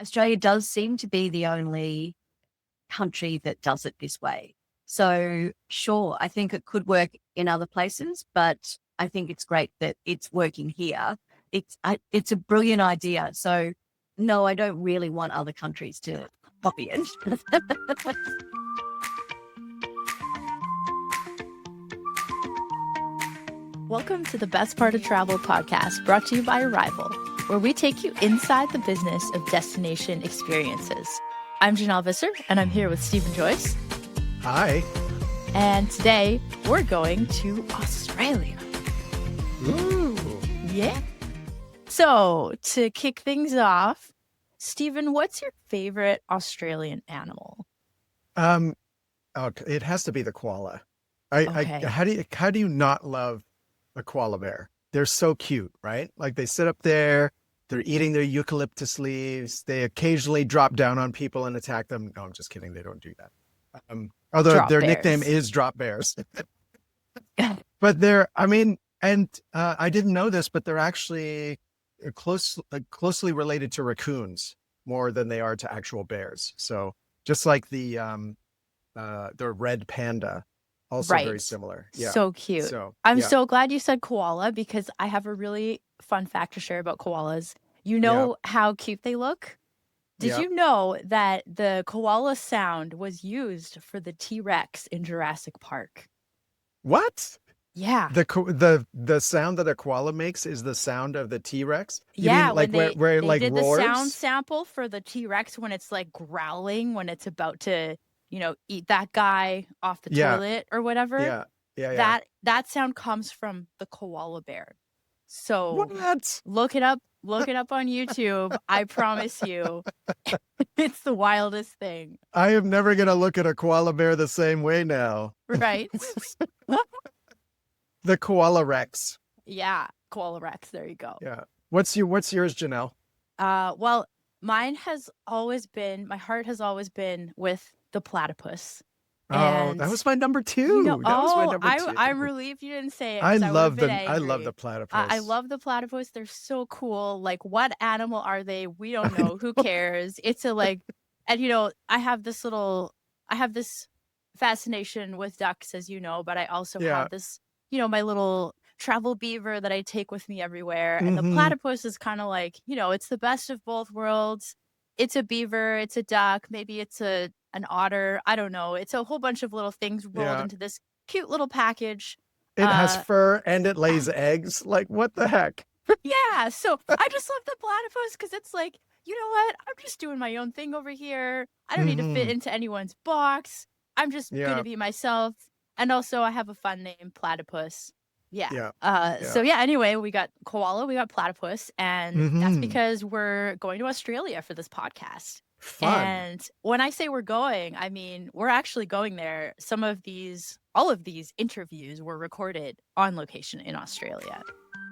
Australia does seem to be the only country that does it this way. So sure, I think it could work in other places, but I think it's great that it's working here. It's a brilliant idea. So no, I don't really want other countries to copy it. Welcome to the Best Part of Travel podcast, brought to you by Arival, where we take you inside the business of destination experiences. I'm Janelle Visser, and I'm here with Stephen Joyce. Hi. And today, we're going to Australia. Ooh. Yeah. So, to kick things off, Stephen, what's your favorite Australian animal? It has to be the koala. Okay. How do you not love a koala bear? They're so cute, right? Like they sit up there, they're eating their eucalyptus leaves. They occasionally drop down on people and attack them. No, I'm just kidding. They don't do that. Although Drop their bears. nickname is drop bears. But I didn't know this, but they're actually closely related to raccoons more than they are to actual bears. So just like the red panda, also Right. very similar. Yeah. So cute. So I'm yeah. so glad you said koala because I have a really fun fact to share about koalas. You know how cute they look? Did Yeah. you know that the koala sound was used for the T-Rex in Jurassic Park? What? Yeah. The sound that a koala makes is the sound of the T-Rex? You Yeah, mean like when where it they like did roars? the sound sample for the T-Rex when it's like growling when it's about to, eat that guy off the Yeah. toilet or whatever. Yeah. Yeah. That sound comes from the koala bear. So What? look it up on YouTube. I promise you, it's the wildest thing, I am never gonna look at a koala bear the same way now. right? The koala Rex. Yeah, koala Rex. There you go. Yeah. What's yours, Janelle? Well, my heart has always been with the platypus. Oh, And that was my number two. That was my number two. I'm relieved you didn't say it I because I would have love been I love angry. the platypus. I love the platypus. They're so cool. Like, what animal are they? We don't know. Who cares? It's and I have this fascination with ducks, as you know, but I also have this, my little travel beaver that I take with me everywhere. And the platypus is kind of like, it's the best of both worlds. It's a beaver, it's a duck, maybe it's an otter. I don't know. It's a whole bunch of little things rolled into this cute little package. It has fur and it lays eggs. Like, what the heck? Yeah. So I just love the platypus because it's like, you know what? I'm just doing my own thing over here. I don't need to fit into anyone's box. I'm just going to be myself. And also, I have a fun name, Platypus. Yeah. So, anyway, we got koala, we got platypus. And that's because we're going to Australia for this podcast. Fun. And when I say we're going, I mean, we're actually going there. All of these interviews were recorded on location in Australia.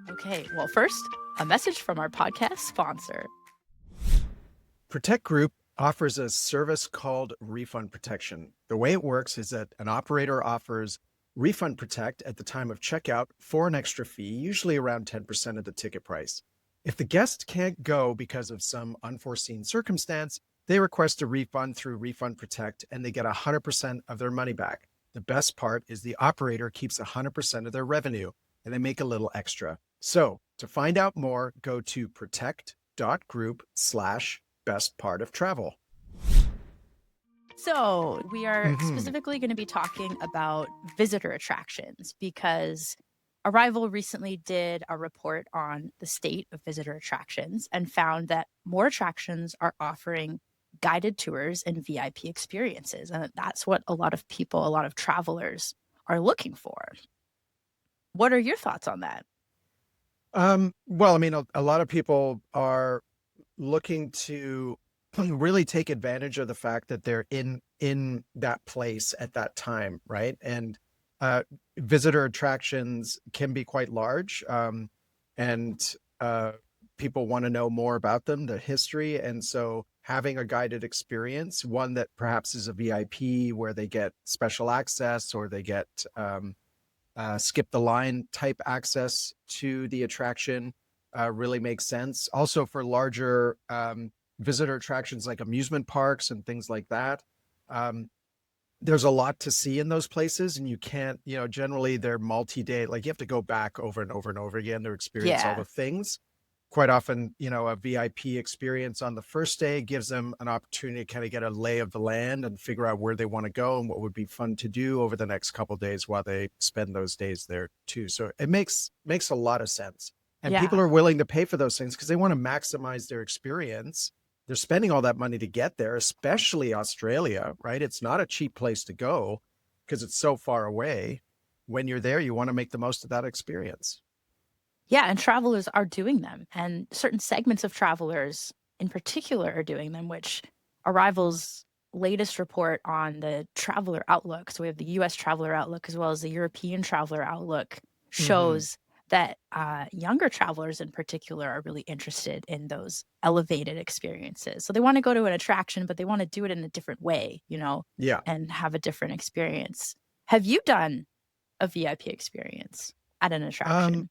Okay, well, first, a message from our podcast sponsor. Protect Group offers a service called Refund Protection. The way it works is that an operator offers Refund Protect at the time of checkout for an extra fee, usually around 10% of the ticket price. If the guest can't go because of some unforeseen circumstance, they request a refund through Refund Protect and they get 100% of their money back. The best part is the operator keeps 100% of their revenue and they make a little extra. So to find out more, go to protect.group/bestpartoftravel. So we are specifically going to be talking about visitor attractions because Arival recently did a report on the state of visitor attractions and found that more attractions are offering guided tours and VIP experiences. And that's what a lot of travelers are looking for. What are your thoughts on that? Well, I mean, a lot of people are looking to really take advantage of the fact that they're in that place at that time, right? And visitor attractions can be quite large, and people want to know more about them, the history. And so having a guided experience, one that perhaps is a VIP where they get special access or they get skip the line type access to the attraction really makes sense. Also for larger visitor attractions like amusement parks and things like that. There's a lot to see in those places, and you can't, generally they're multi-day, like you have to go back over and over and over again to experience all Yeah. the things. Quite often, a VIP experience on the first day gives them an opportunity to kind of get a lay of the land and figure out where they want to go and what would be fun to do over the next couple of days while they spend those days there too. So it makes a lot of sense. And people Yeah. are willing to pay for those things because they want to maximize their experience. They're spending all that money to get there, especially Australia, right? It's not a cheap place to go because it's so far away. When you're there, you want to make the most of that experience. Yeah, and travelers are doing them, and certain segments of travelers in particular are doing them, which Arrival's latest report on the traveler outlook, so we have the US traveler outlook as well as the European traveler outlook, shows that younger travelers in particular are really interested in those elevated experiences. So they want to go to an attraction, but they want to do it in a different way, Yeah. and have a different experience. Have you done a VIP experience at an attraction?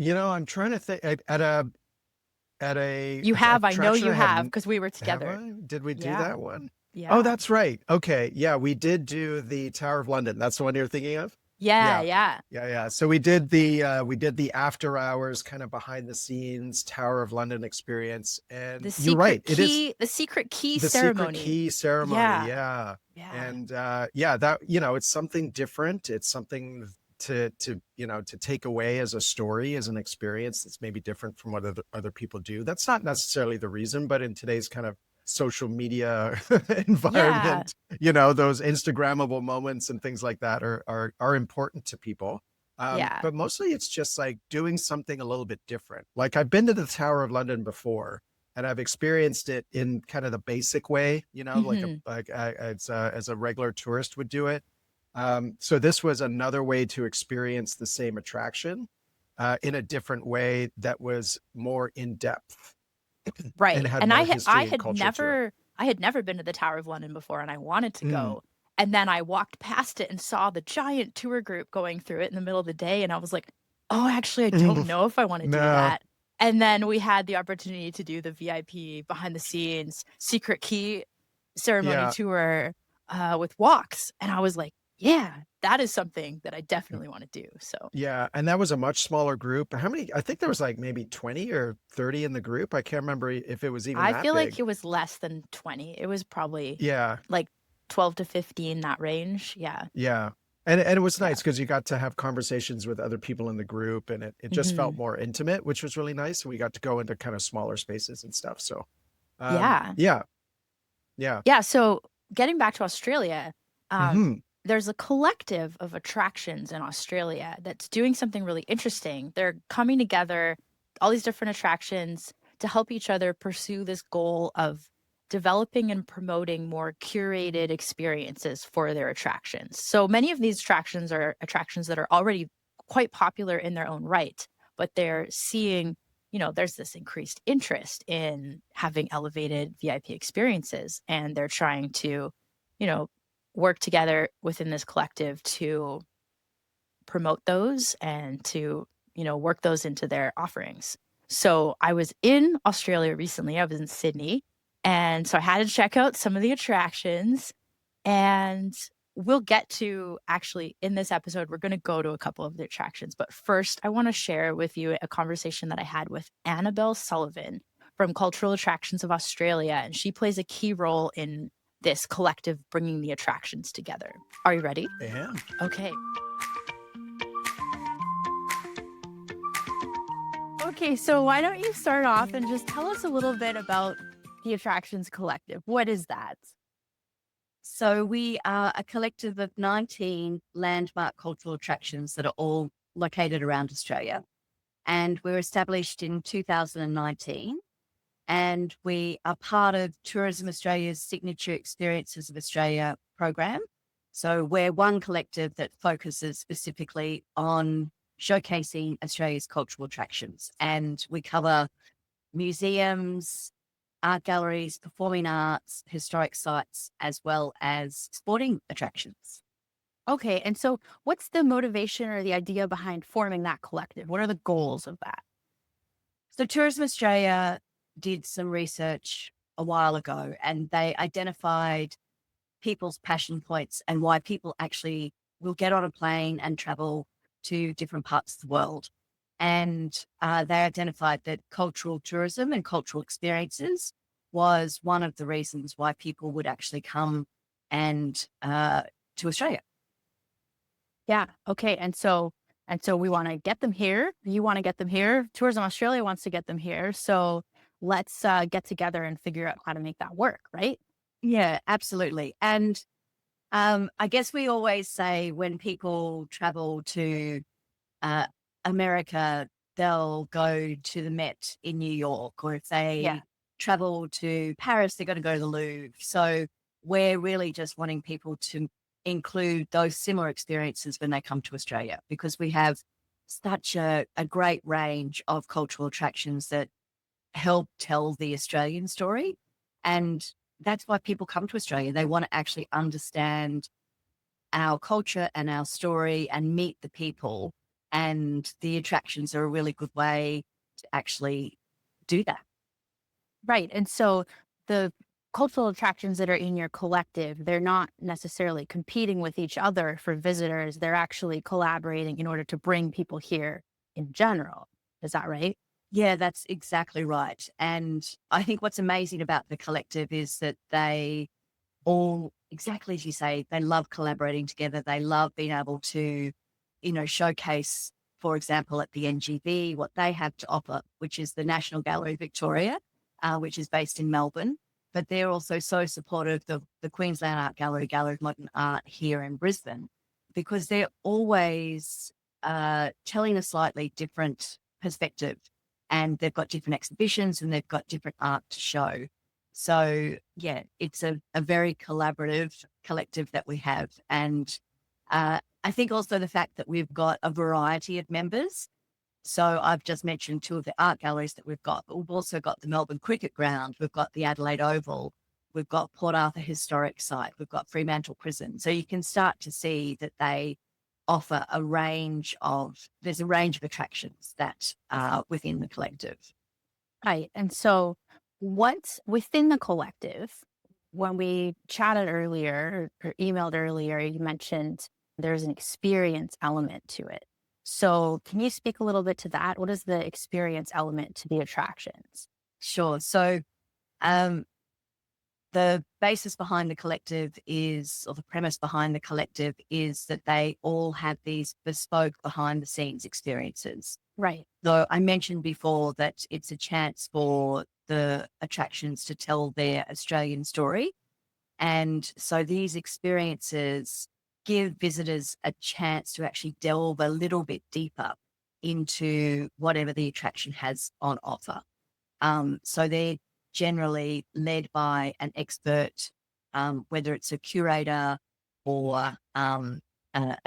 I'm trying to think at a You have, I know attraction you I have, hadn't. because we were Have together. I? Did we do Yeah. that one? Yeah. Oh, that's right. Okay. Yeah, we did do the Tower of London. That's the one you're thinking of? Yeah, Yeah. yeah. Yeah. So we did the after hours kind of behind the scenes Tower of London experience. And The you're right. secret It is key, the secret key the ceremony. secret key ceremony. Yeah. Yeah. Yeah. And that, it's something different. It's something to take away as a story, as an experience that's maybe different from what other people do. That's not necessarily the reason, but in today's kind of social media environment, those Instagrammable moments and things like that are important to people. Yeah. But mostly it's just like doing something a little bit different. Like I've been to the Tower of London before, and I've experienced it in kind of the basic way, as a regular tourist would do it. So this was another way to experience the same attraction in a different way that was more in depth. Right. And had And more I history and had culture to it. never been to the Tower of London before, and I wanted to go. And then I walked past it and saw the giant tour group going through it in the middle of the day, and I was like, oh, actually, I don't know if I want to do No. that. And then we had the opportunity to do the VIP behind the scenes secret key ceremony Yeah. tour with walks, and I was like, yeah, that is something that I definitely want to do. So Yeah, and that was a much smaller group. How many? I think there was like maybe 20 or 30 in the group. I can't remember if it was even I that feel big. like it was less than 20. It was probably Yeah, like 12 to 15, that range. Yeah. yeah. And it was Yeah. nice because you got to have conversations with other people in the group, and it just felt more intimate, which was really nice. We got to go into kind of smaller spaces and stuff. So Yeah. yeah. Yeah. So getting back to Australia, Mhm. there's a collective of attractions in Australia that's doing something really interesting. They're coming together, all these different attractions, to help each other pursue this goal of developing and promoting more curated experiences for their attractions. So many of these attractions are attractions that are already quite popular in their own right, but they're seeing, there's this increased interest in having elevated VIP experiences, and they're trying to, work together within this collective to promote those and to, work those into their offerings. So I was in Australia recently. I was in Sydney. And so I had to check out some of the attractions. And we'll get to, actually, in this episode, we're going to go to a couple of the attractions. But first, I want to share with you a conversation that I had with Annabel Sullivan from Cultural Attractions of Australia. And she plays a key role in this collective bringing the attractions together. Are you ready? Yeah. Okay. Okay, so why don't you start off and just tell us a little bit about the Attractions Collective? What is that? So we are a collective of 19 landmark cultural attractions that are all located around Australia. And we were established in 2019. And we are part of Tourism Australia's Signature Experiences of Australia program. So we're one collective that focuses specifically on showcasing Australia's cultural attractions. And we cover museums, art galleries, performing arts, historic sites, as well as sporting attractions. Okay, and so what's the motivation or the idea behind forming that collective? What are the goals of that? So Tourism Australia did some research a while ago, and they identified people's passion points and why people actually will get on a plane and travel to different parts of the world. And they identified that cultural tourism and cultural experiences was one of the reasons why people would actually come and to Australia. Yeah. Okay. And so we want to get them here. You want to get them here. Tourism Australia wants to get them here. So let's get together and figure out how to make that work, right? Yeah, absolutely. And I guess we always say when people travel to uh, America, they'll go to the Met in New York, or if they Yeah. travel to Paris, they're going to go to the Louvre. So we're really just wanting people to include those similar experiences when they come to Australia, because we have such a great range of cultural attractions that help tell the Australian story. And that's why people come to Australia. They want to actually understand our culture and our story and meet the people. And the attractions are a really good way to actually do that. Right. And so the cultural attractions that are in your collective, they're not necessarily competing with each other for visitors. They're actually collaborating in order to bring people here in general. Is that right? Yeah, that's exactly right. And I think what's amazing about the collective is that they all, exactly as you say, they love collaborating together. They love being able to, showcase, for example, at the NGV, what they have to offer, which is the National Gallery Victoria, which is based in Melbourne. But they're also so supportive of the Queensland Art Gallery, Gallery of Modern Art here in Brisbane, because they're always telling a slightly different perspective. And they've got different exhibitions and they've got different art to show. So, yeah, it's a very collaborative collective that we have. And I think also the fact that we've got a variety of members. So I've just mentioned two of the art galleries that we've got, but we've also got the Melbourne Cricket Ground, we've got the Adelaide Oval, we've got Port Arthur Historic Site, we've got Fremantle Prison. So you can start to see that they offer there's a range of attractions that are within the collective. Right. And so what's within the collective, when we chatted earlier or emailed earlier, you mentioned there's an experience element to it. So can you speak a little bit to that? What is the experience element to the attractions? Sure. So the basis behind the collective or the premise behind the collective is that they all have these bespoke behind the scenes experiences. Right. Though I mentioned before that it's a chance for the attractions to tell their Australian story. And so these experiences give visitors a chance to actually delve a little bit deeper into whatever the attraction has on offer. So they're generally led by an expert, whether it's a curator or a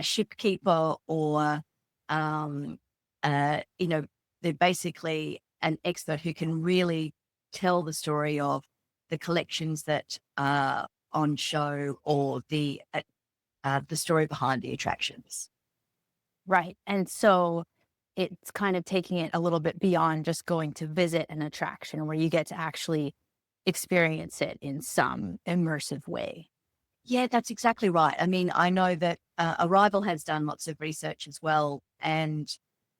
shipkeeper or, they're basically an expert who can really tell the story of the collections that are on show or the story behind the attractions. Right. And so it's kind of taking it a little bit beyond just going to visit an attraction where you get to actually experience it in some immersive way. Yeah, that's exactly right. I mean, I know that Arrival has done lots of research as well, and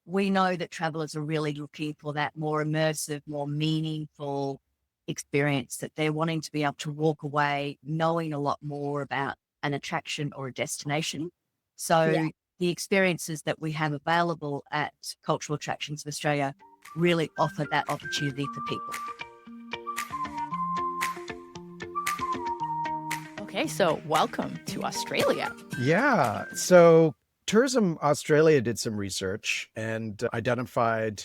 we know that travelers are really looking for that more immersive, more meaningful experience, that they're wanting to be able to walk away knowing a lot more about an attraction or a destination. So Yeah. the experiences that we have available at Cultural Attractions of Australia really offer that opportunity for people. Okay, so welcome to Australia. Yeah. So Tourism Australia did some research and identified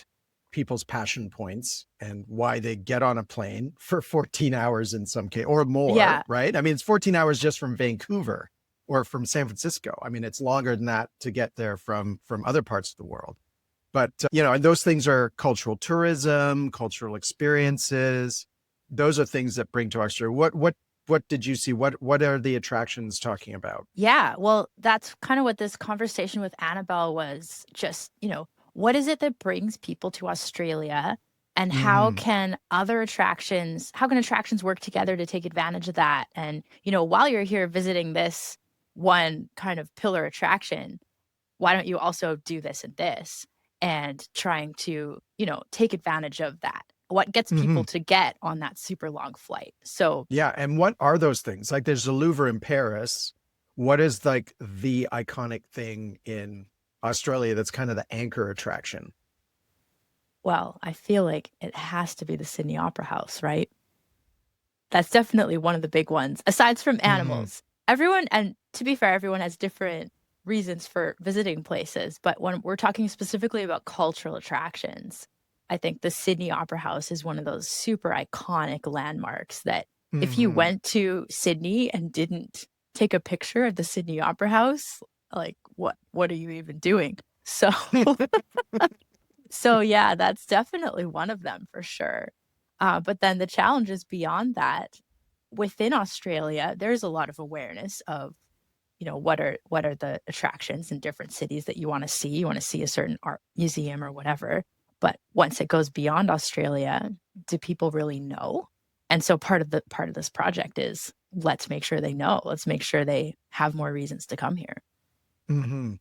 people's passion points and why they get on a plane for 14 hours in some case or more, Yeah. right? I mean, it's 14 hours just from Vancouver or from San Francisco. I mean, it's longer than that to get there from other parts of the world. But, and those things are cultural tourism, cultural experiences. Those are things that bring to Australia. What did you see? What are the attractions talking about? Yeah, well, that's kind of what this conversation with Annabel was just, what is it that brings people to Australia? And how can attractions work together to take advantage of that? And, while you're here visiting this one kind of pillar attraction, why don't you also do this and this? And trying to, take advantage of that. What gets people to get on that super long flight? So Yeah. And what are those things? Like there's the Louvre in Paris. What is like the iconic thing in Australia that's kind of the anchor attraction? well, I feel like it has to be the Sydney Opera House, right? That's definitely one of the big ones. Aside from animals, everyone, and to be fair, everyone has different reasons for visiting places. But when we're talking specifically about cultural attractions, I think the Sydney Opera House is one of those super iconic landmarks that if you went to Sydney and didn't take a picture of the Sydney Opera House, like what are you even doing? So so yeah, that's definitely one of them for sure. But then the challenges beyond that, within Australia, there's a lot of awareness of, what are the attractions in different cities that you want to see. You want to see a certain art museum or whatever. But once it goes beyond Australia, do people really know? And so part of this project is let's make sure they know. Let's make sure they have more reasons to come here. Mm-hmm.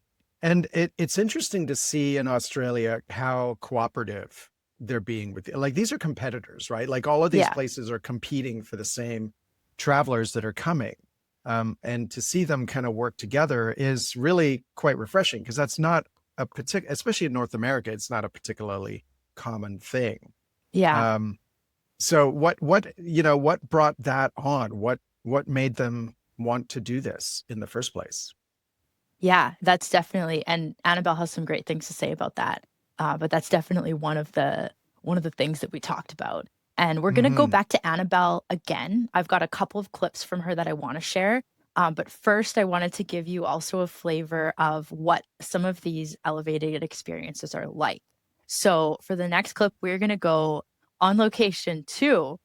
And it's interesting to see in Australia how cooperative they're being with, like, these are competitors, right? Like all of these Yeah. places are competing for the same travelers that are coming. And to see them kind of work together is really quite refreshing because that's not a particular, especially in North America, it's not a particularly common thing. Yeah. So what brought that on? What made them want to do this in the first place? Yeah, that's definitely, and Annabel has some great things to say about that. But that's definitely one of the things that we talked about. And we're gonna go back to Annabel again. I've got a couple of clips from her that I want to share. But first, I wanted to give you also a flavor of what some of these elevated experiences are like. So for the next clip, we're gonna go on location to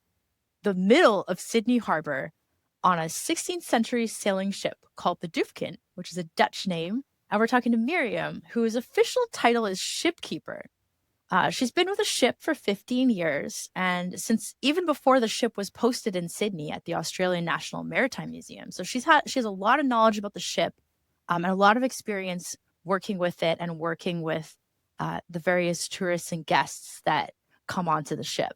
the middle of Sydney Harbor on a 16th century sailing ship called the Doofkin, which is a Dutch name. And we're talking to Mirjam, whose official title is Shipkeeper. She's been with the ship for 15 years, and since even before the ship was posted in Sydney at the Australian National Maritime Museum. So she has a lot of knowledge about the ship, and a lot of experience working with it and working with the various tourists and guests that come onto the ship.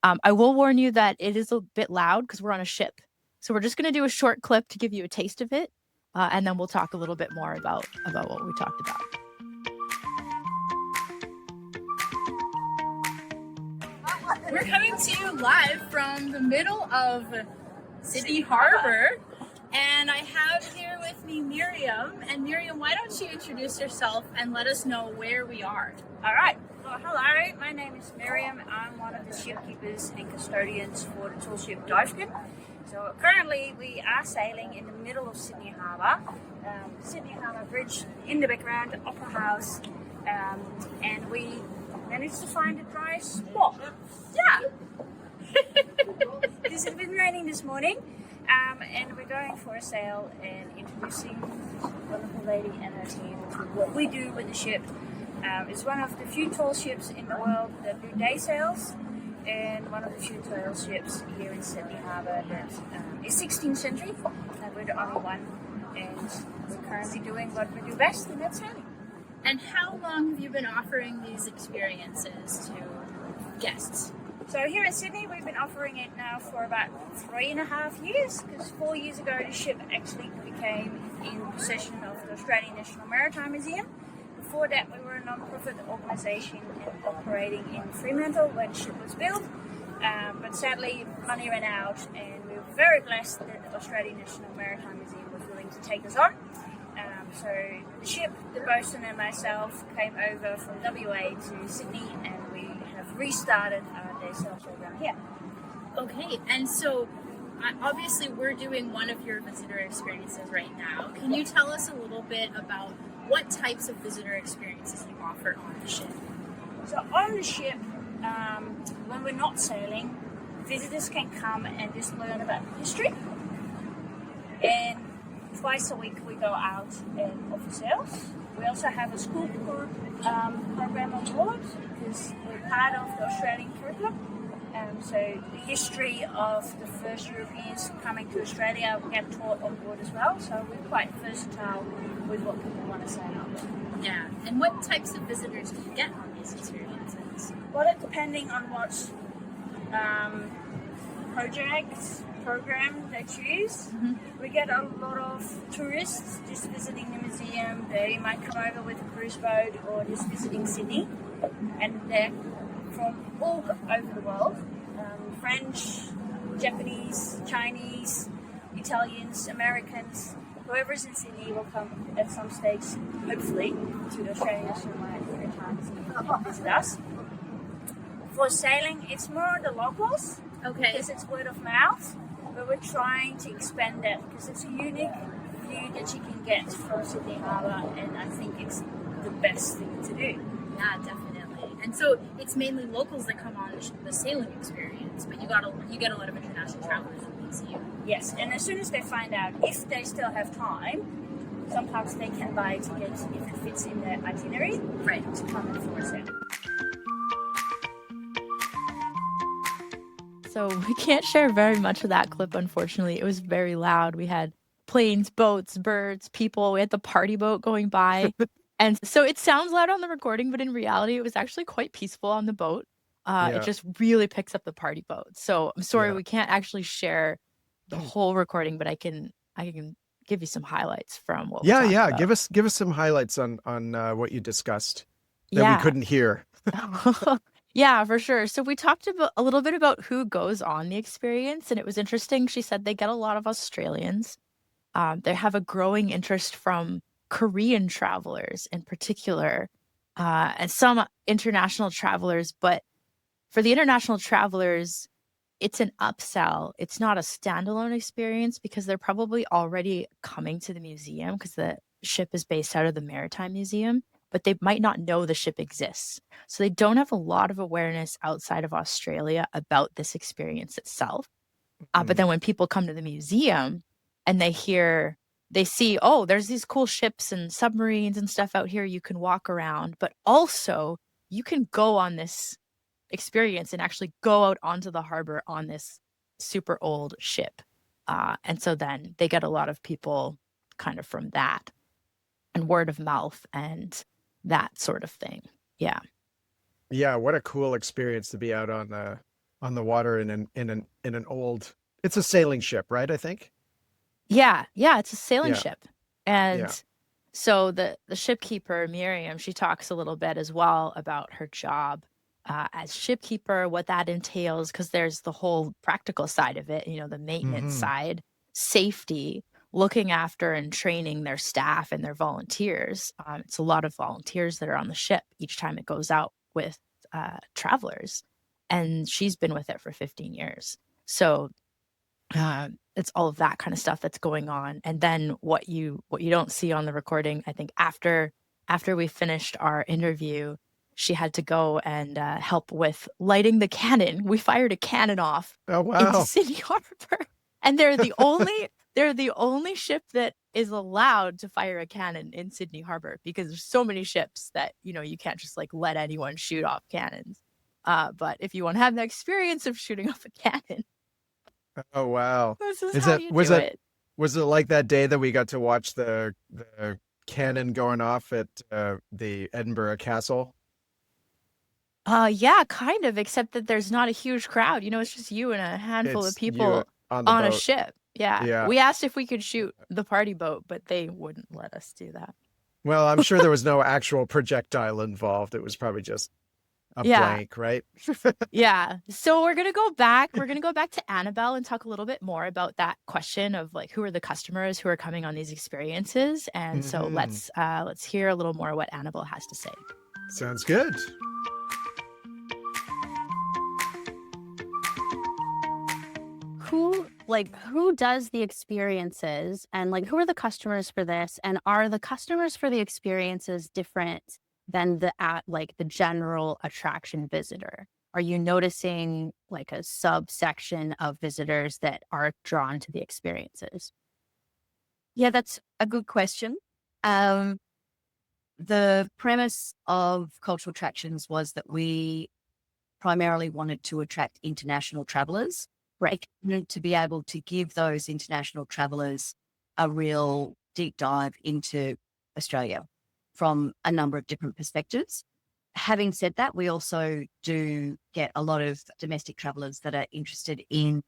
I will warn you that it is a bit loud because we're on a ship. So we're just going to do a short clip to give you a taste of it, and then we'll talk a little bit more about what we talked about. We're coming to you live from the middle of Sydney Harbor, and I have here with me Mirjam. And Mirjam, why don't you introduce yourself and let us know where we are? All right. Well, hello. My name is Mirjam. I'm one of the shipkeepers and custodians for the tall ship Doofkin. So currently we are sailing in the middle of Sydney Harbour. Sydney Harbour Bridge in the background, the Opera House, and we managed to find a dry spot. Yeah. Because it's been raining this morning, and we're going for a sail and introducing this wonderful lady and her team to what we do with the ship. It's one of the few tall ships in the world that do day sails, and one of the few tall ships here in Sydney Harbour that is 16th century, and we're the only one, and we're currently doing what we do best, and that's sailing. And how long have you been offering these experiences to guests? So here in Sydney, we've been offering it now for about 3.5 years, because 4 years ago the ship actually became in possession of the Australian National Maritime Museum. Before that, we were a non-profit organisation and operating in Fremantle, where the ship was built. But sadly, money ran out, and we were very blessed that the Australian National Maritime Museum was willing to take us on. So the ship, the bosun and myself came over from WA to Sydney, and we have restarted our day sail program here. Okay, and so obviously we're doing one of your visitor experiences right now. Can you tell us a little bit about what types of visitor experiences you offer on the ship? So on the ship, when we're not sailing, visitors can come and just learn about history. And twice a week we go out and offer sails. We also have a school program on board because we're part of the Australian curriculum. So the history of the first Europeans coming to Australia get taught on board as well. So we're quite versatile with what people want to say. Yeah. And what types of visitors do you get on these experiences? Well, depending on what program they choose. We get a lot of tourists just visiting the museum. They might come over with a cruise boat or just visiting Sydney, and they're from all over the world. French, Japanese, Chinese, Italians, Americans, whoever's in Sydney will come at some stage, hopefully, to the Australian National Maritime Museum to visit us. For sailing, it's more the locals. Okay. Because it's word of mouth, but we're trying to expand that because it's a unique view that you can get from Sydney Harbour, and I think it's the best thing to do. Yeah, definitely. And so it's mainly locals that come on the sailing experience, but you get a lot of international travelers in the museum. Yes, and as soon as they find out if they still have time, sometimes they can buy a ticket if it fits in their itinerary, Right. to come and force it. So we can't share very much of that clip, unfortunately. It was very loud. We had planes, boats, birds, people. We had the party boat going by. And so it sounds loud on the recording, but in reality, it was actually quite peaceful on the boat. Yeah. It just really picks up the party boat. So I'm sorry, Yeah. we can't actually share the whole recording, but I can give you some highlights from what we talked about. Give us some highlights on what you discussed that we couldn't hear. Yeah, for sure. So we talked about a little bit about who goes on the experience, and it was interesting. She said they get a lot of Australians. They have a growing interest from Korean travelers in particular, and some international travelers. But for the international travelers, it's an upsell. It's not a standalone experience because they're probably already coming to the museum because the ship is based out of the Maritime Museum, but they might not know the ship exists. So they don't have a lot of awareness outside of Australia about this experience itself. But then when people come to the museum and they see, oh, there's these cool ships and submarines and stuff out here you can walk around, but also you can go on this experience and actually go out onto the harbor on this super old ship. And so then they get a lot of people kind of from that and word of mouth and that sort of thing. Yeah. Yeah, what a cool experience to be out on the water in an old. It's a sailing ship, right? I think. Yeah, it's a sailing Yeah. ship. And Yeah. so the shipkeeper, Mirjam, she talks a little bit as well about her job as shipkeeper, what that entails, because there's the whole practical side of it, the maintenance side, safety, looking after and training their staff and their volunteers. It's a lot of volunteers that are on the ship each time it goes out with travelers. And she's been with it for 15 years. So it's all of that kind of stuff that's going on. And then what you don't see on the recording, I think after we finished our interview, she had to go and help with lighting the cannon. We fired a cannon off into Sydney Harbor, and they're the only ship that is allowed to fire a cannon in Sydney Harbor because there's so many ships that you can't just let anyone shoot off cannons. But if you want to have the experience of shooting off a cannon, Oh wow! this is how you do it. Was it like that day that we got to watch the cannon going off at the Edinburgh Castle? Yeah, kind of, except that there's not a huge crowd. It's just you and a handful of It's people you on the on a boat. ship. Yeah. Yeah. We asked if we could shoot the party boat, but they wouldn't let us do that. Well, I'm sure there was no actual projectile involved. It was probably just a blank, right? Yeah. So we're going to go back. We're going to go back to Annabel and talk a little bit more about that question of who are the customers who are coming on these experiences. And so let's hear a little more what Annabel has to say. Sounds good. Who does the experiences and who are the customers for this, and are the customers for the experiences different than the general attraction visitor? Are you noticing a subsection of visitors that are drawn to the experiences? Yeah, that's a good question. The premise of cultural attractions was that we primarily wanted to attract international travelers, Right. to be able to give those international travelers a real deep dive into Australia from a number of different perspectives. Having said that, we also do get a lot of domestic travelers that are interested in,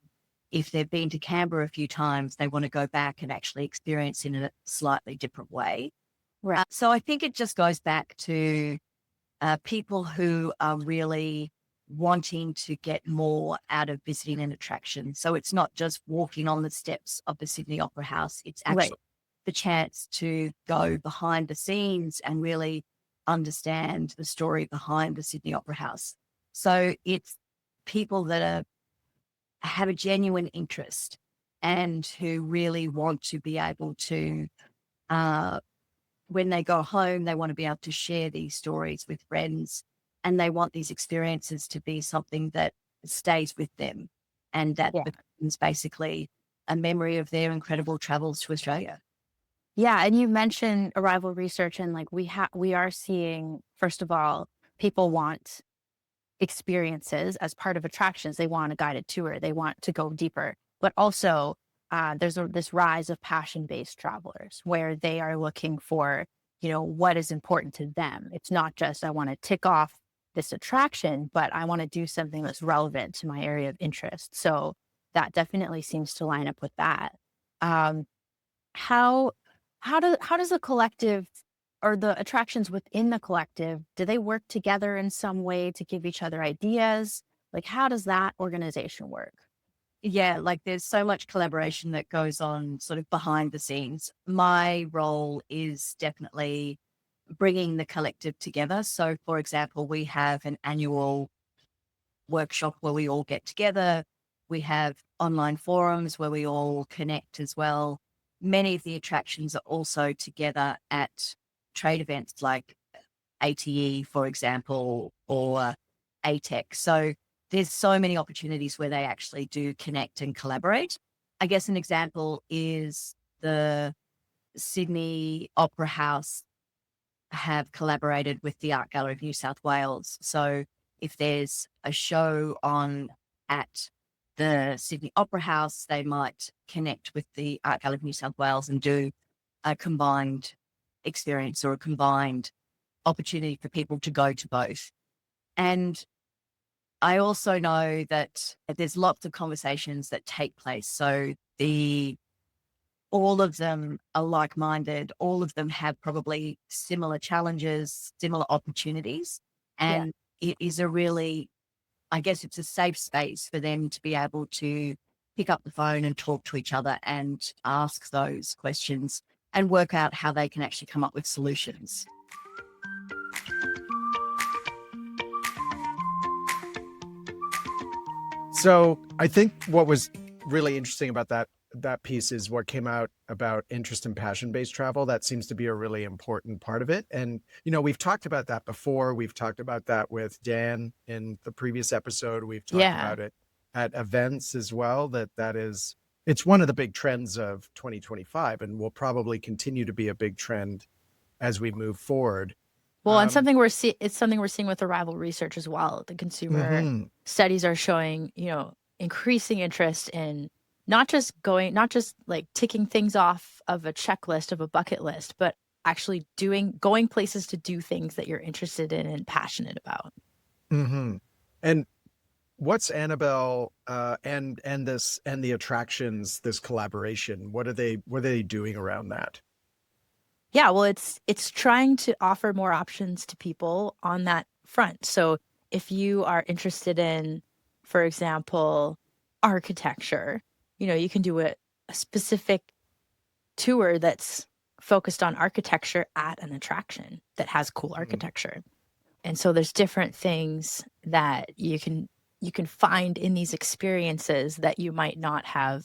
if they've been to Canberra a few times, they want to go back and actually experience in a slightly different way. Right. So I think it just goes back to people who are really wanting to get more out of visiting an attraction. So it's not just walking on the steps of the Sydney Opera House, it's Right. actually the chance to go behind the scenes and really understand the story behind the Sydney Opera House. So it's people that have a genuine interest and who really want to be able to, when they go home, they want to be able to share these stories with friends, and they want these experiences to be something that stays with them and that Yeah. becomes basically a memory of their incredible travels to Australia. Yeah, and you mentioned arrival research, and like we are seeing, first of all, people want experiences as part of attractions. They want a guided tour. They want to go deeper, but also there's this rise of passion-based travelers where they are looking for, what is important to them. It's not just I want to tick off this attraction, but I want to do something that's relevant to my area of interest. So that definitely seems to line up with that. Um, how how does the collective or the attractions within the collective, do they work together in some way to give each other ideas? Like, how does that organization work? Yeah, like there's so much collaboration that goes on sort of behind the scenes. My role is definitely bringing the collective together. So, for example, we have an annual workshop where we all get together. We have online forums where we all connect as well. Many of the attractions are also together at trade events like ATE, for example, or ATEC. So there's so many opportunities where they actually do connect and collaborate. I guess an example is the Sydney Opera House have collaborated with the Art Gallery of New South Wales. So if there's a show on at the Sydney Opera House, they might connect with the Art Gallery of New South Wales and do a combined experience or a combined opportunity for people to go to both. And I also know that there's lots of conversations that take place. So all of them are like-minded. All of them have probably similar challenges, similar opportunities. Yeah. And it is I guess it's a safe space for them to be able to pick up the phone and talk to each other and ask those questions and work out how they can actually come up with solutions. So I think what was really interesting about that piece is what came out about interest and passion-based travel. That seems to be a really important part of it. And, we've talked about that before. We've talked about that with Dan in the previous episode. We've talked about it at events as well, it's one of the big trends of 2025 and will probably continue to be a big trend as we move forward. Well, and it's something we're seeing with arrival research as well. The consumer studies are showing, increasing interest in not just like ticking things off of a checklist of a bucket list, but actually going places to do things that you're interested in and passionate about. Mm-hmm. And what's Annabel and the attractions, this collaboration? What are they doing around that? Yeah, well, it's trying to offer more options to people on that front. So if you are interested in, for example, architecture, you can do a specific tour that's focused on architecture at an attraction that has cool architecture. And so there's different things that you can find in these experiences that you might not have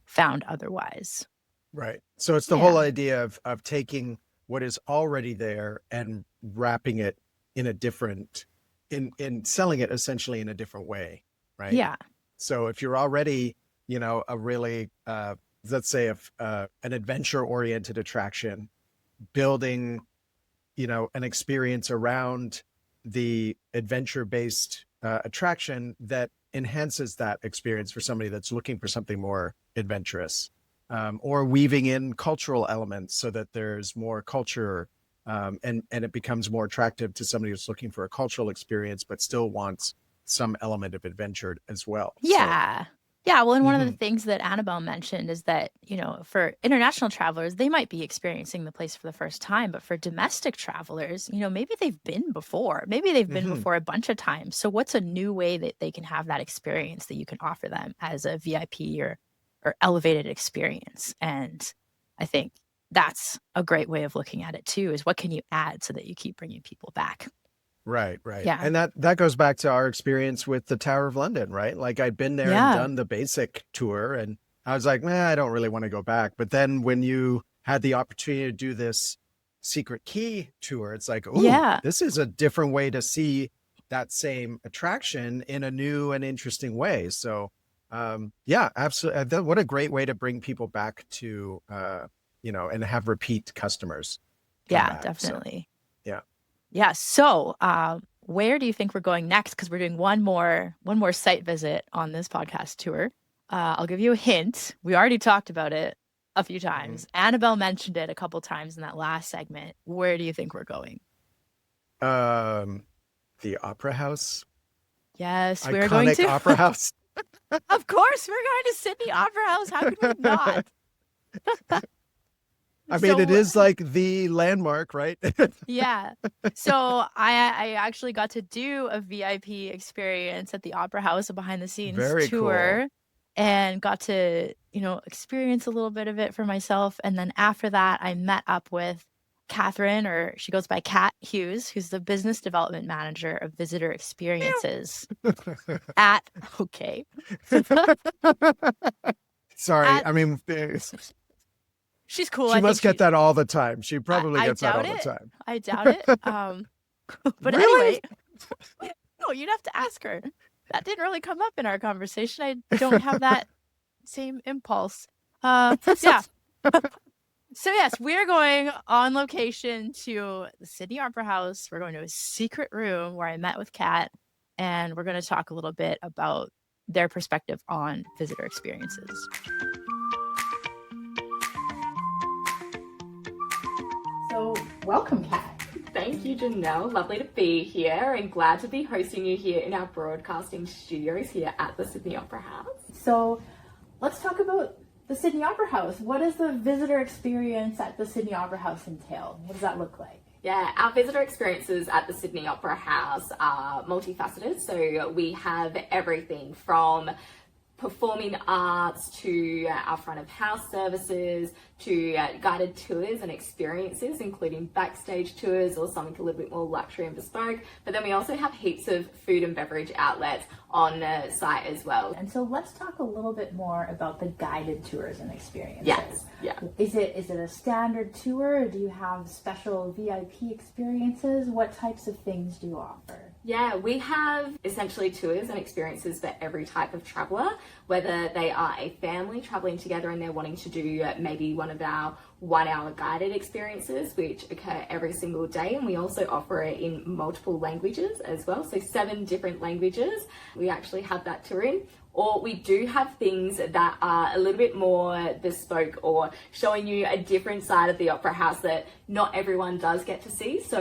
found otherwise. Right. So it's the whole idea of taking what is already there and wrapping it in a different, in selling it essentially in a different way. Right. Yeah. So if you're already, a really, let's say an adventure oriented attraction, building an experience around the adventure-based attraction that enhances that experience for somebody that's looking for something more adventurous, or weaving in cultural elements so that there's more culture, and it becomes more attractive to somebody who's looking for a cultural experience but still wants some element of adventure as well. Yeah. Yeah. Well, and one of the things that Annabel mentioned is that, for international travelers, they might be experiencing the place for the first time, but for domestic travelers, maybe they've been before. Maybe they've been before a bunch of times. So what's a new way that they can have that experience that you can offer them as a VIP or elevated experience? And I think that's a great way of looking at it too, is what can you add so that you keep bringing people back? Right. Yeah. And that goes back to our experience with the Tower of London, right? Like I'd been there and done the basic tour, and I was like, I don't really want to go back. But then when you had the opportunity to do this secret key tour, it's like, this is a different way to see that same attraction in a new and interesting way. So, absolutely. What a great way to bring people back to, and have repeat customers. Yeah, definitely. So, yeah. So, where do you think we're going next? Because we're doing one more site visit on this podcast tour. I'll give you a hint. We already talked about it a few times. Annabel mentioned it a couple times in that last segment. Where do you think we're going? The Opera House. Yes, we're going to Opera House. Of course, we're going to Sydney Opera House. How could we not? I mean, it is like the landmark, right? Yeah. So I actually got to do a VIP experience at the Opera House, a behind the scenes tour, cool. and got to, experience a little bit of it for myself. And then after that, I met up with Catherine, or she goes by Kat Hughes, who's the business development manager of visitor experiences at Sorry. I mean, she's cool. She must get that all the time. She probably gets that all the time. I doubt it. But really? Anyway, no, you'd have to ask her. That didn't really come up in our conversation. I don't have that same impulse. Yeah. So yes, we're going on location to the Sydney Opera House. We're going to a secret room where I met with Kat, and we're going to talk a little bit about their perspective on visitor experiences. So welcome, Kat. Thank you, Janelle. Lovely to be here and glad to be hosting you here in our broadcasting studios here at the Sydney Opera House. So let's talk about the Sydney Opera House. What does the visitor experience at the Sydney Opera House entail? What does that look like? Yeah, our visitor experiences at the Sydney Opera House are multifaceted. So we have everything from performing arts to our front of house services to guided tours and experiences, including backstage tours or something a little bit more luxury and bespoke. But then we also have heaps of food and beverage outlets on the site as well. And so let's talk a little bit more about the guided tours and experiences. Yes. Yeah. Is it a standard tour, or do you have special VIP experiences? What types of things do you offer? Yeah, we have essentially tours and experiences for every type of traveller, whether they are a family travelling together and they're wanting to do maybe one of our 1 hour guided experiences, which occur every single day. And we also offer it in multiple languages as well. So 7 different languages we actually have that tour in. Or we do have things that are a little bit more bespoke or showing you a different side of the Opera House that not everyone does get to see. So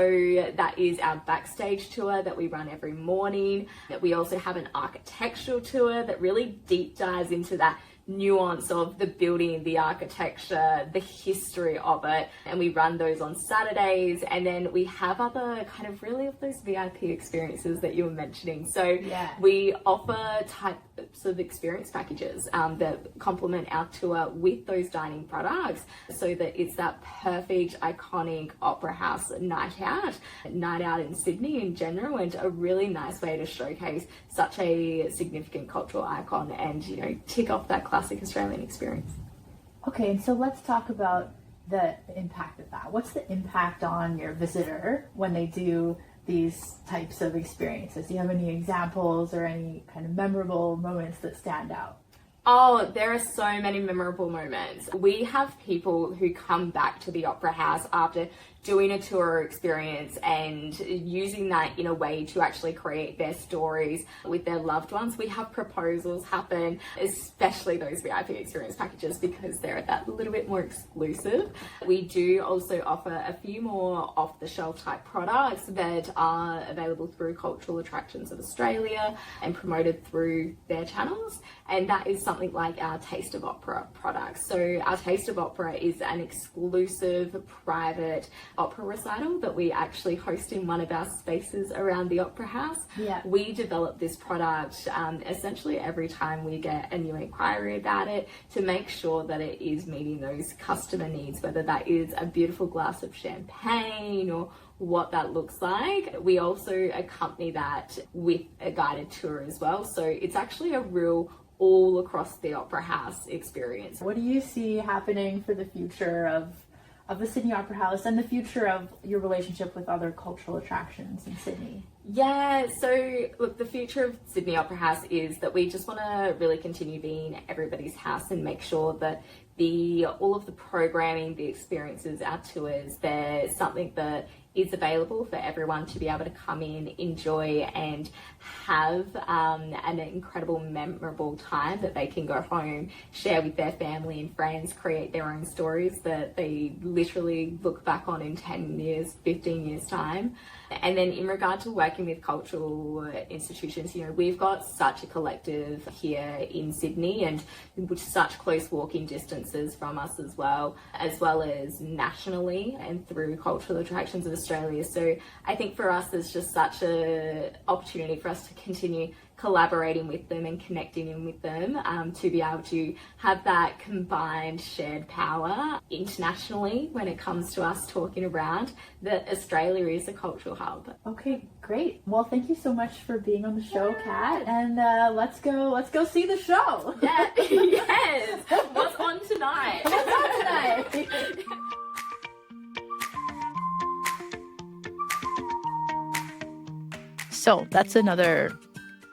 that is our backstage tour that we run every morning. We also have an architectural tour that really deep dives into that nuance of the building, the architecture, the history of it, and we run those on Saturdays. And then we have other kind of really of those VIP experiences that you were mentioning. So we offer types of experience packages that complement our tour with those dining products, so that it's that perfect iconic Opera House night out in Sydney in general, and a really nice way to showcase such a significant cultural icon and, you know, tick off that classic Australian experience. Okay, and so let's talk about the impact of that. What's the impact on your visitor when they do these types of experiences? Do you have any examples or any kind of memorable moments that stand out? Oh, there are so many memorable moments. We have people who come back to the Opera House after doing a tour experience and using that in a way to actually create their stories with their loved ones. We have proposals happen, especially those VIP experience packages, because they're that little bit more exclusive. We do also offer a few more off-the-shelf type products that are available through Cultural Attractions of Australia and promoted through their channels. And that is something like our Taste of Opera products. So our Taste of Opera is an exclusive private opera recital that we actually host in one of our spaces around the Opera House. Yeah. We develop this product essentially every time we get a new inquiry about it to make sure that it is meeting those customer needs, whether that is a beautiful glass of champagne or what that looks like. We also accompany that with a guided tour as well. So it's actually a real all across the Opera House experience. What do you see happening for the future of the Sydney Opera House and the future of your relationship with other cultural attractions in Sydney? Yeah, so look, the future of Sydney Opera House is that we just want to really continue being everybody's house and make sure that all of the programming, the experiences, our tours, they're something that is available for everyone to be able to come in, enjoy, and have an incredible, memorable time that they can go home, share with their family and friends, create their own stories that they literally look back on in 10 years, 15 years time. And then in regard to working with cultural institutions, we've got such a collective here in Sydney and with such close walking distances from us as well as nationally and through Cultural Attractions of Australia. So I think for us, there's just such a opportunity for us to continue collaborating with them and connecting in with them to be able to have that combined shared power internationally when it comes to us talking around that Australia is a cultural hub. Okay, great. Well, thank you so much for being on the show, Kat. And let's go see the show. Yeah, yes. What's on tonight? What's on tonight? So that's another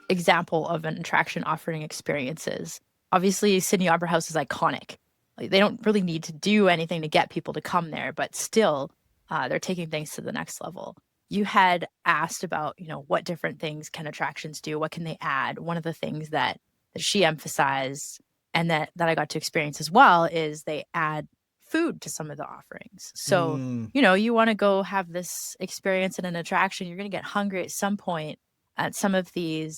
example of an attraction offering experiences. Obviously, Sydney Opera House is iconic. Like, they don't really need to do anything to get people to come there, but still, they're taking things to the next level. You had asked about, what different things can attractions do? What can they add? One of the things that she emphasized and that I got to experience as well is they add food to some of the offerings. So, you want to go have this experience in an attraction, you're going to get hungry at some point. Some of the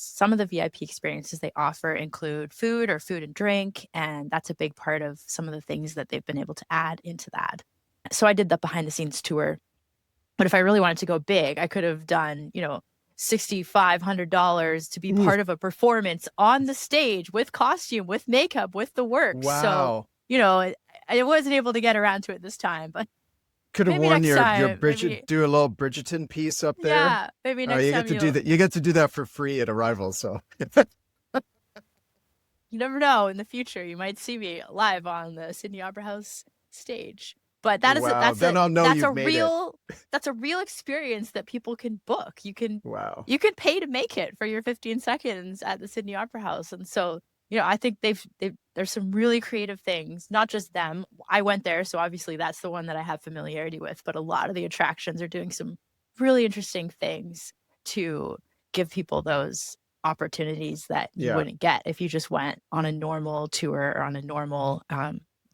VIP experiences they offer include food or food and drink, and that's a big part of some of the things that they've been able to add into that. So I did the behind the scenes tour, but if I really wanted to go big, I could have done, $6,500 to be part of a performance on the stage with costume, with makeup, with the works. Wow. So, I wasn't able to get around to it this time, but Could have maybe worn next your time, Bridget, maybe- do a little Bridgerton piece up there. yeah, maybe next you time get to do that. You get to do that for free at Arrival. So you never know, in the future you might see me live on the Sydney Opera House stage. But that is Wow, then I'll know you've made it. That's a real experience that people can book. You can wow. you can pay to make it for your 15 seconds at the Sydney Opera House. And so, I think there's some really creative things, not just them. I went there, so obviously that's the one that I have familiarity with, but a lot of the attractions are doing some really interesting things to give people those opportunities that you wouldn't get if you just went on a normal tour or on a normal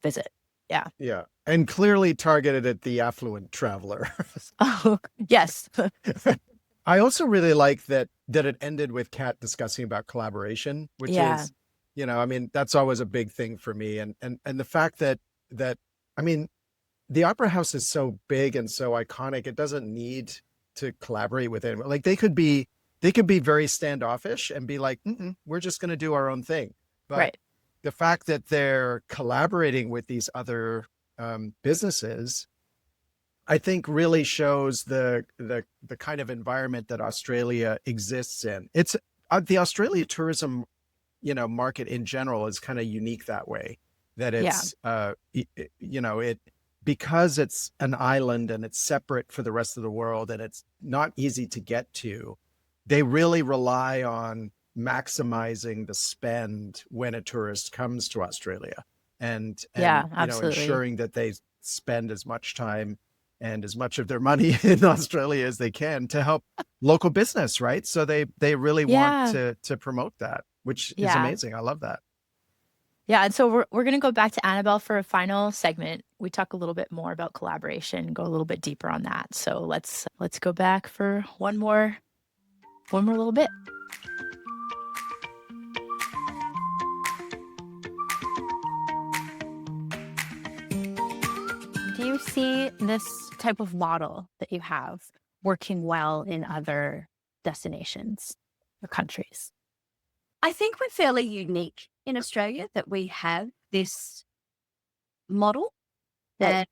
visit. Yeah. Yeah. And clearly targeted at the affluent traveler. Oh, yes. I also really like that it ended with Kat discussing about collaboration, which is, that's always a big thing for me. And the fact that the Opera House is so big and so iconic, it doesn't need to collaborate with anyone. Like they could be very standoffish and be like, we're just going to do our own thing. But right. The fact that they're collaborating with these other businesses, I think really shows the kind of environment that Australia exists in. It's the Australia tourism, market in general is kind of unique that way, that it's, because it's an island and it's separate for the rest of the world and it's not easy to get to, they really rely on maximizing the spend when a tourist comes to Australia and absolutely. ensuring that they spend as much time and as much of their money in Australia as they can to help local business, right? So they really Yeah. want to promote that, which is Yeah. amazing. I love that. Yeah, and so we're gonna go back to Annabel for a final segment. We talk a little bit more about collaboration, go a little bit deeper on that. So let's go back for one more little bit. Do you see this type of model that you have working well in other destinations or countries? I think we're fairly unique in Australia that we have this model. Right. And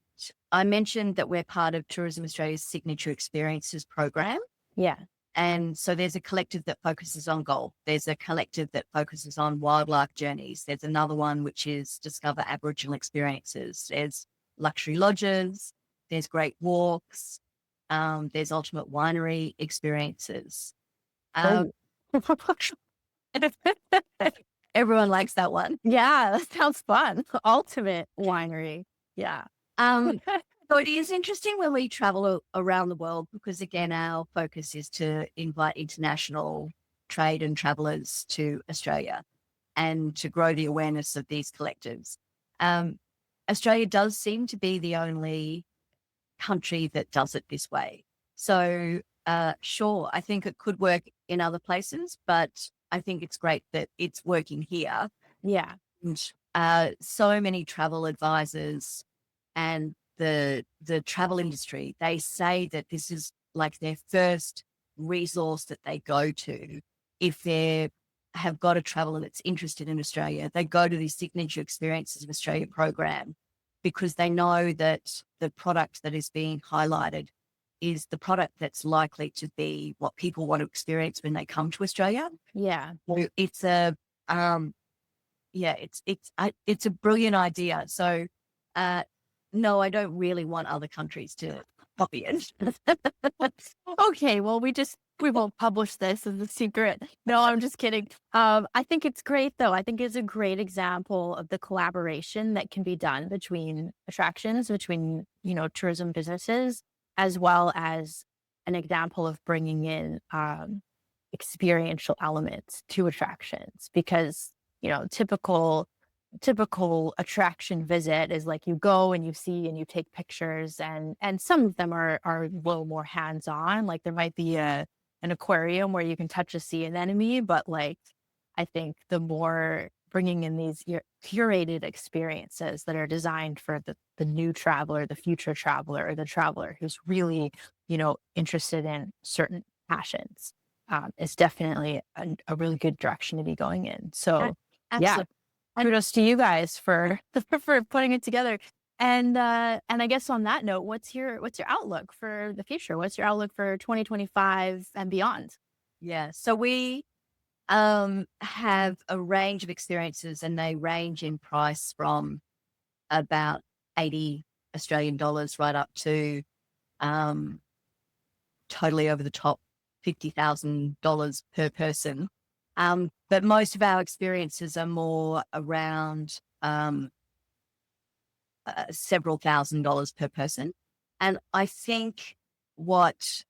I mentioned that we're part of Tourism Australia's Signature Experiences program. Yeah. And so there's a collective that focuses on golf. There's a collective that focuses on wildlife journeys. There's another one which is Discover Aboriginal Experiences. There's luxury lodges. There's great walks. There's ultimate winery experiences. Everyone likes that one. Yeah, that sounds fun. Ultimate winery. Yeah. So it is interesting when we travel around the world because, again, our focus is to invite international trade and travelers to Australia and to grow the awareness of these collectives. Australia does seem to be the only country that does it this way. So, sure, I think it could work in other places, but I think it's great that it's working here. Yeah. And so many travel advisors and the travel industry, they say that this is like their first resource that they go to if they have got a traveler that's interested in Australia. They go to the Signature Experiences of Australia program because they know that the product that is being highlighted is the product that's likely to be what people want to experience when they come to Australia. Yeah. So it's a it's a brilliant idea. So no, I don't really want other countries to copy it. Okay, well, we won't publish this as a secret. No, I'm just kidding. I think it's great though. I think it's a great example of the collaboration that can be done between attractions, between, tourism businesses, as well as an example of bringing in experiential elements to attractions because, typical attraction visit is like you go and you see and you take pictures and some of them are a little more hands-on, like there might be an aquarium where you can touch a sea anemone, but like I think the more bringing in these curated experiences that are designed for the new traveler, the future traveler, or the traveler who's really interested in certain passions is definitely a really good direction to be going in. So Absolutely. kudos to you guys for putting it together. And I guess on that note, what's your outlook for the future? What's your outlook for 2025 and beyond? Yeah. So we have a range of experiences and they range in price from about 80 Australian dollars right up to totally over the top $50,000 per person. But most of our experiences are more around several $1,000s per person. And I think what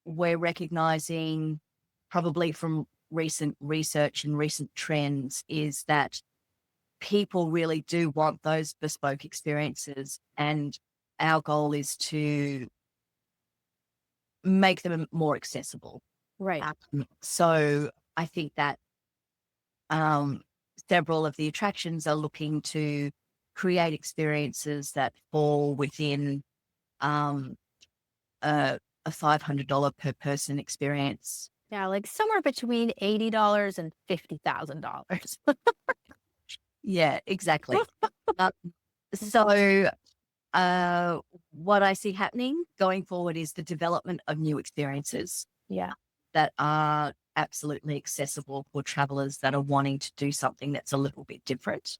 we're recognizing probably from recent research and recent trends is that people really do want those bespoke experiences. And our goal is to make them more accessible. Right. So I think that several of the attractions are looking to create experiences that fall within a $500 per person experience. Yeah, like somewhere between $80 and $50,000. Yeah, exactly. So what I see happening going forward is the development of new experiences. Yeah. That are absolutely accessible for travelers that are wanting to do something that's a little bit different.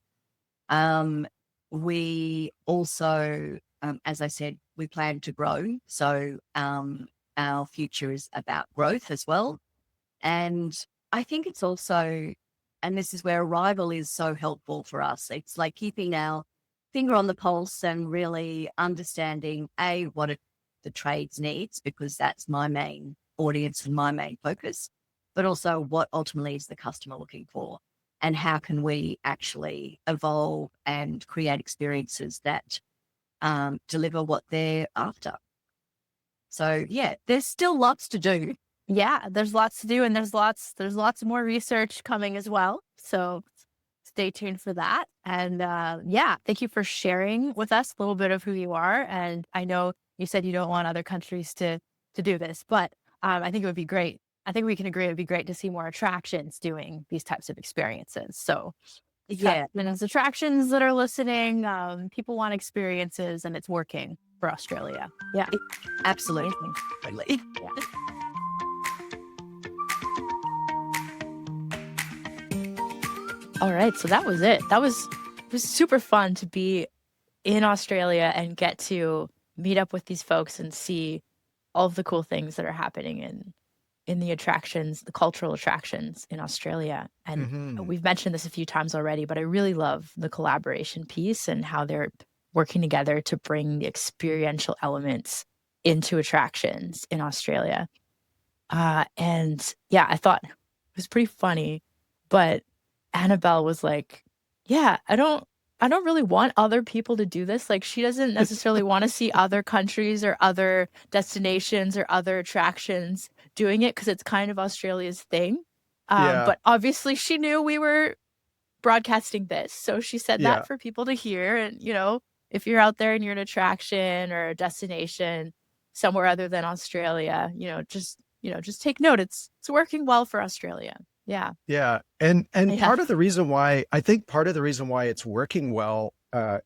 We also, as I said, we plan to grow. So our future is about growth as well. And I think it's also, and this is where Arrival is so helpful for us. It's like keeping our finger on the pulse and really understanding, A, what the trade's needs, because that's my main audience and my main focus, but also what ultimately is the customer looking for, and how can we actually evolve and create experiences that deliver what they're after. So yeah, there's still lots to do. Yeah, there's lots to do, and there's lots more research coming as well. So stay tuned for that. And yeah, thank you for sharing with us a little bit of who you are. And I know you said you don't want other countries to do this, but I think it would be great. I think we can agree it would be great to see more attractions doing these types of experiences. So Yeah, and as attractions that are listening, people want experiences, and it's working for Australia. Yeah, absolutely. amazing. Totally. All right, so that was it. It was super fun to be in Australia and get to meet up with these folks and see all of the cool things that are happening in the attractions, the cultural attractions in Australia. And we've mentioned this a few times already, but I really love the collaboration piece and how they're working together to bring the experiential elements into attractions in Australia. And yeah, I thought it was pretty funny, but Annabel was like, yeah, I don't really want other people to do this. Like, she doesn't necessarily want to see other countries or other destinations or other attractions doing it because it's kind of Australia's thing. Yeah. But obviously she knew we were broadcasting this. So she said Yeah. that for people to hear. And, if you're out there and you're an attraction or a destination somewhere other than Australia, just take note. It's working well for Australia. Yeah. Yeah. And Yeah. part of the reason why it's working well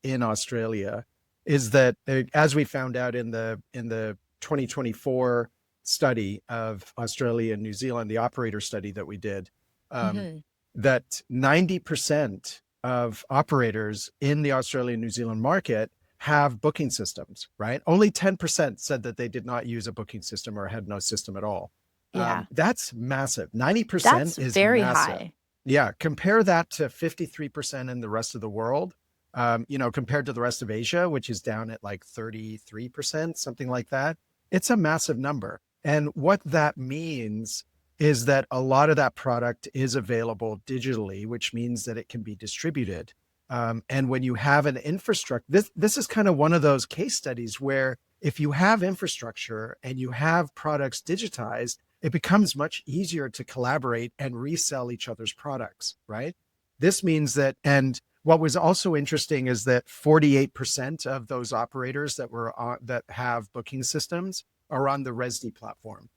in Australia is that as we found out in the 2024 study of Australia and New Zealand, the operator study that we did, that 90% of operators in the Australian New Zealand market have booking systems, right? Only 10% said that they did not use a booking system or had no system at all. Yeah. That's massive. 90% That's is very massive. high. Yeah. Compare that to 53% in the rest of the world, compared to the rest of Asia, which is down at like 33%, something like that. It's a massive number. And what that means is that a lot of that product is available digitally, which means that it can be distributed. And when you have an infrastructure, this is kind of one of those case studies where if you have infrastructure and you have products digitized, it becomes much easier to collaborate and resell each other's products, right? This means that, and what was also interesting is that 48% of those operators that have booking systems are on the Resdi platform,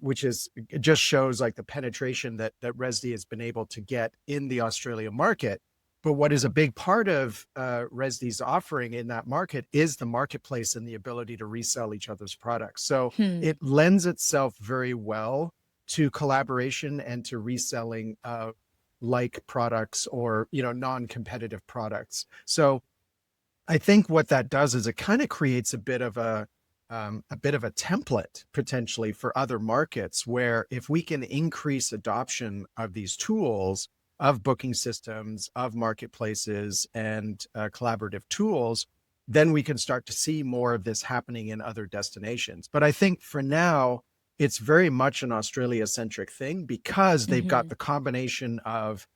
which just shows like the penetration that Resdi has been able to get in the Australian market. But what is a big part of Resdi's offering in that market is the marketplace and the ability to resell each other's products. So it lends itself very well to collaboration and to reselling like products or non-competitive products. So I think what that does is it kind of creates a bit of a template potentially for other markets, where if we can increase adoption of these tools, of booking systems, of marketplaces, and collaborative tools, then we can start to see more of this happening in other destinations. But I think for now, it's very much an Australia-centric thing because they've got the combination of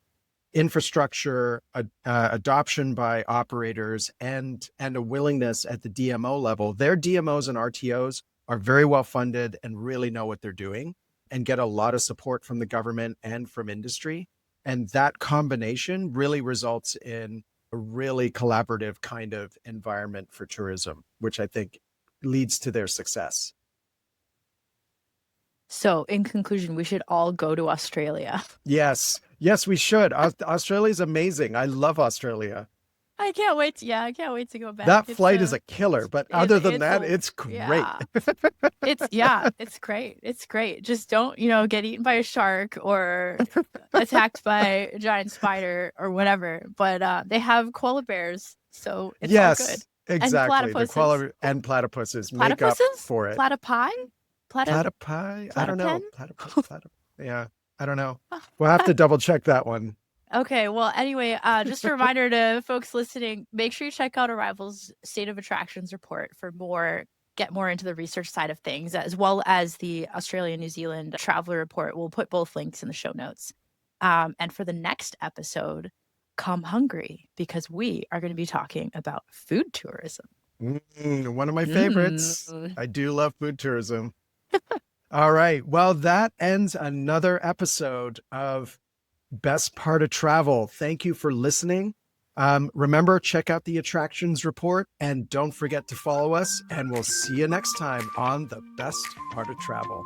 infrastructure, adoption by operators, and a willingness at the DMO level. Their DMOs and RTOs are very well funded and really know what they're doing and get a lot of support from the government and from industry. And that combination really results in a really collaborative kind of environment for tourism, which I think leads to their success. So in conclusion, we should all go to Australia. Yes, we should. Australia is amazing. I love Australia. I can't wait. I can't wait to go back. That flight is a killer, but other than that, it's great. Yeah. It's great. It's great. Just don't, get eaten by a shark or attacked by a giant spider or whatever. But they have koala bears, so it's all good. Exactly. And platypuses. And platypuses make up for it. Platypi? Platypi? I don't know. Platypus. Yeah, I don't know. We'll have to double check that one. Okay, well, anyway, just a reminder to folks listening, make sure you check out Arrival's State of Attractions report for more get more into the research side of things, as well as the Australia New Zealand traveler report. We'll put both links in the show notes. And for the next episode, come hungry, because we are going to be talking about food tourism. One of my favorites. I do love food tourism. All right. Well, that ends another episode of Best Part of Travel. Thank you for listening. Remember, check out the attractions report and don't forget to follow us. And we'll see you next time on the Best Part of Travel.